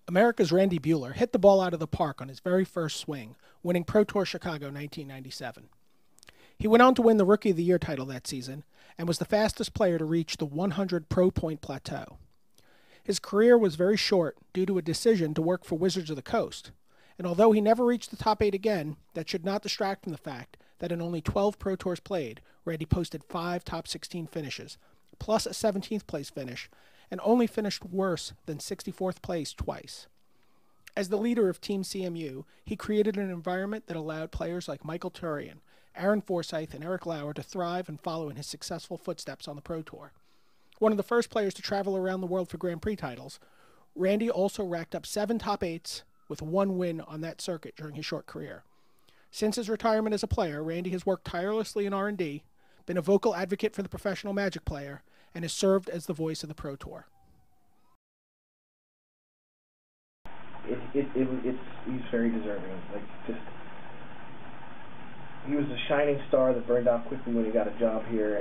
America's Randy Buehler hit the ball out of the park on his very first swing, winning Pro Tour Chicago 1997. He went on to win the Rookie of the Year title that season and was the fastest player to reach the 100 pro point plateau. His career was very short due to a decision to work for Wizards of the Coast, and although he never reached the top 8 again, that should not distract from the fact that in only 12 Pro Tours played, Randy posted 5 top 16 finishes, plus a 17th place finish, and only finished worse than 64th place twice. As the leader of Team CMU, he created an environment that allowed players like Michael Turian, Aaron Forsythe, and Eric Lauer to thrive and follow in his successful footsteps on the Pro Tour. One of the first players to travel around the world for Grand Prix titles, Randy also racked up 7 top 8s with 1 win on that circuit during his short career. Since his retirement as a player, Randy has worked tirelessly in R&D, been a vocal advocate for the professional Magic player, and has served as the voice of the Pro Tour. He's very deserving. He was a shining star that burned out quickly when he got a job here,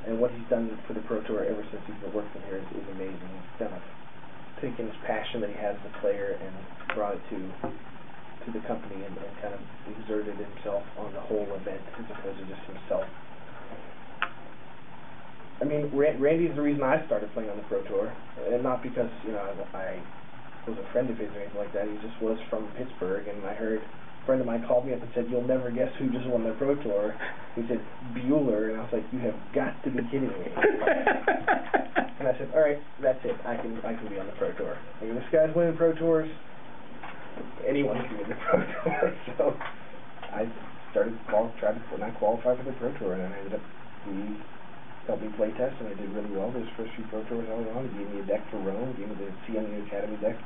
and what he's done for the Pro Tour ever since he's been working here is amazing. He's taken his passion that he has as a player and brought it to the company and kind of exerted himself on the whole event as opposed to just himself. I mean, Randy is the reason I started playing on the Pro Tour, and not because I was a friend of his or anything like that. He just was from Pittsburgh, and I heard a friend of mine called me up and said, "You'll never guess who just won the Pro Tour." He said, "Buehler," and I was like, "You have got to be kidding me." And I said, "All right, that's it. I can be on the Pro Tour. Like, this guy's winning Pro Tours. Anyone can win the Pro Tour." So I started when I qualified for the Pro Tour, and I ended up helped me play test, and I did really well those first few Pro Tours I was on. He gave me a deck for Rome, gave me the CMU Academy deck.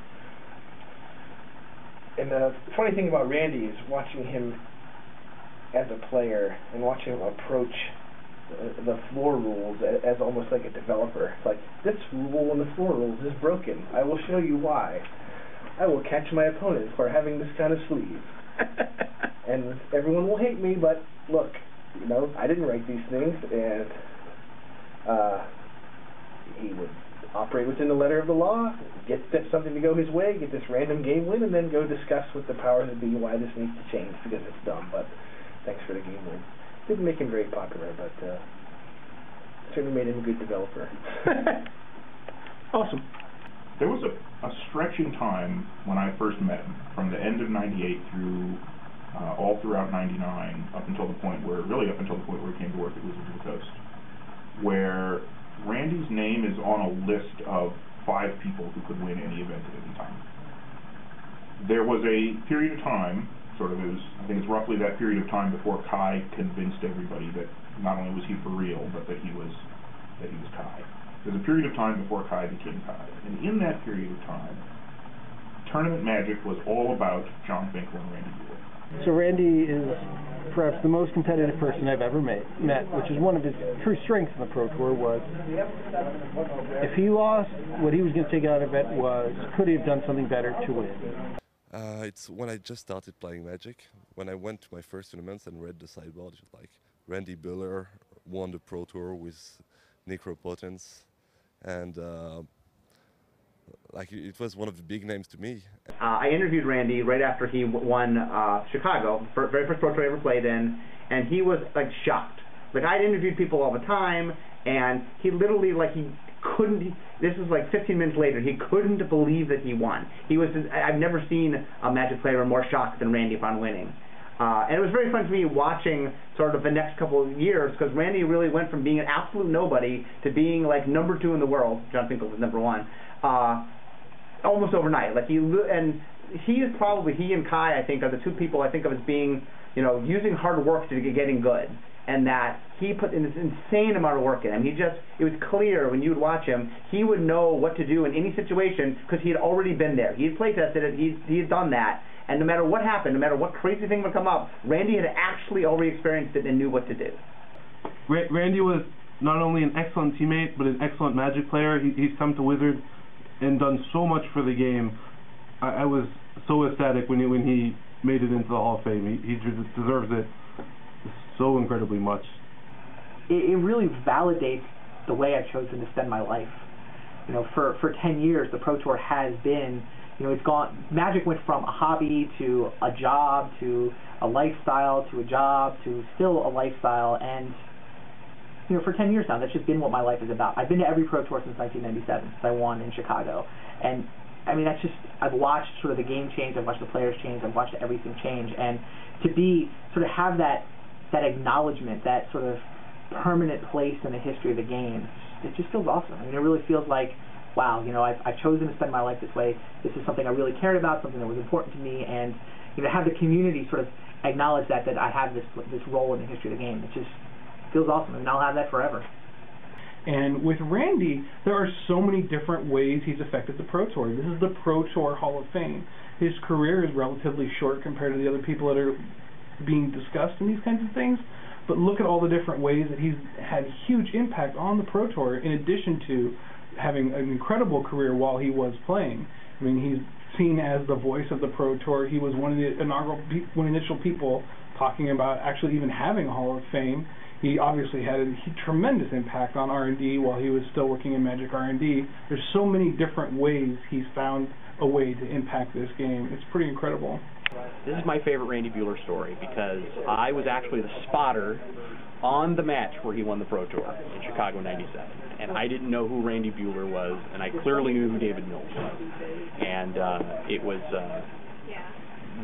And the funny thing about Randy is watching him as a player and watching him approach the floor rules as almost like a developer. It's like, this rule in the floor rules is broken. I will show you why. I will catch my opponent for having this kind of sleeve. And everyone will hate me, but look, I didn't write these things, and he would operate within the letter of the law, get something to go his way, get this random game win, and then go discuss with the powers that be why this needs to change, because it's dumb, but thanks for the game win. Didn't make him very popular, but certainly made him a good developer. Awesome. There was a stretch in time when I first met him, from the end of '98 through all throughout '99, up until the point where he came to work at Wizards of the Coast, where Randy's name is on a list of 5 people who could win any event at any time. There was a period of time, I think it's roughly that period of time before Kai convinced everybody that not only was he for real, but that he was Kai. There's a period of time before Kai became Kai, and in that period of time, tournament Magic was all about John Finkel and Randy Buehler. So Randy is perhaps the most competitive person I've ever met, which is one of his true strengths in the Pro Tour. Was if he lost, what he was going to take out of it was, could he have done something better to win? It's when I just started playing Magic. When I went to my first tournaments and read the sideboard, it was like Randy Buehler won the Pro Tour with Necropotence, and it was one of the big names to me. I interviewed Randy right after he won Chicago, very first Pro Tour I ever played in, and he was shocked. I'd interviewed people all the time, and he literally he couldn't. This was 15 minutes later. He couldn't believe that he won. I've never seen a Magic player more shocked than Randy upon winning. And it was very fun to me watching sort of the next couple of years, because Randy really went from being an absolute nobody to being number 2 in the world. John Finkel was number 1. Almost overnight. He and Kai, I think, are the 2 people I think of as being, using hard work to getting good, and that he put in this insane amount of work in him. It was clear when you would watch him, he would know what to do in any situation because he had already been there. He had play tested it. He had done that, and no matter what happened, no matter what crazy thing would come up, Randy had actually already experienced it and knew what to do. Randy was not only an excellent teammate, but an excellent Magic player. He's come to Wizard and done so much for the game. I was so ecstatic when he made it into the Hall of Fame. He deserves it so incredibly much. It really validates the way I've chosen to spend my life. you know, for 10 years, the Pro Tour has been, you know, it's gone. Magic went from a hobby to a job to a lifestyle to a job to still a lifestyle, and you know, for 10 years now, that's just been what my life is about. I've been to every Pro Tour since 1997, since I won in Chicago, and I mean, that's just, I've watched sort of the game change, I've watched the players change, I've watched everything change, and to be, sort of have that acknowledgement, that sort of permanent place in the history of the game, it just feels awesome. I mean, it really feels like, wow, you know, I've chosen to spend my life this way, this is something I really cared about, something that was important to me, and, you know, have the community sort of acknowledge that I have this role in the history of the game. It just feels awesome. I mean, I'll have that forever. And with Randy, there are so many different ways he's affected the Pro Tour. This is the Pro Tour Hall of Fame. His career is relatively short compared to the other people that are being discussed in these kinds of things, but look at all the different ways that he's had huge impact on the Pro Tour, in addition to having an incredible career while he was playing. I mean, he's seen as the voice of the Pro Tour. He was one of the initial people talking about actually even having a Hall of Fame. He obviously had a tremendous impact on R&D while he was still working in Magic R&D. There's so many different ways he's found a way to impact this game. It's pretty incredible. This is my favorite Randy Buehler story because I was actually the spotter on the match where he won the Pro Tour in Chicago '97, and I didn't know who Randy Buehler was, and I clearly knew who David Mills was, and it was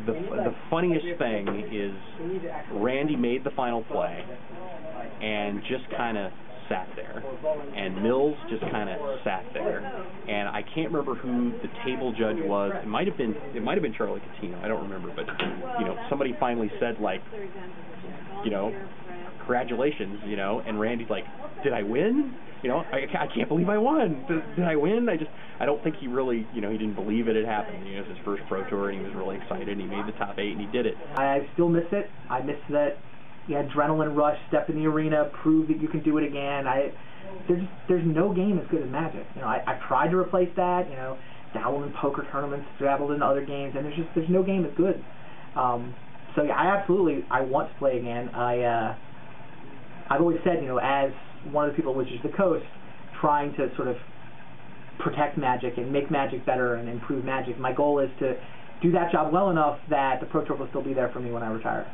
the funniest thing is Randy made the final play and just kind of sat there, and Mills just kind of sat there, and I can't remember who the table judge was. It might have been Charlie Catino. I don't remember, but you know, somebody finally said, like, you know, congratulations, you know, and Randy's like, did I win? You know, I can't believe I won. Did I win? I don't think he really, you know, he didn't believe it had happened. You know, it was his first Pro Tour, and he was really excited, and he made the top 8, and he did it. I still miss it. I miss that adrenaline rush, step in the arena, prove that you can do it again. There's no game as good as Magic. You know, I've tried to replace that, you know, dabbled in poker tournaments, dabbled in other games, and there's no game as good. So yeah, I want to play again. I've always said, you know, as one of the people which is the coach, trying to sort of protect Magic and make Magic better and improve Magic, my goal is to do that job well enough that the Pro Tour will still be there for me when I retire.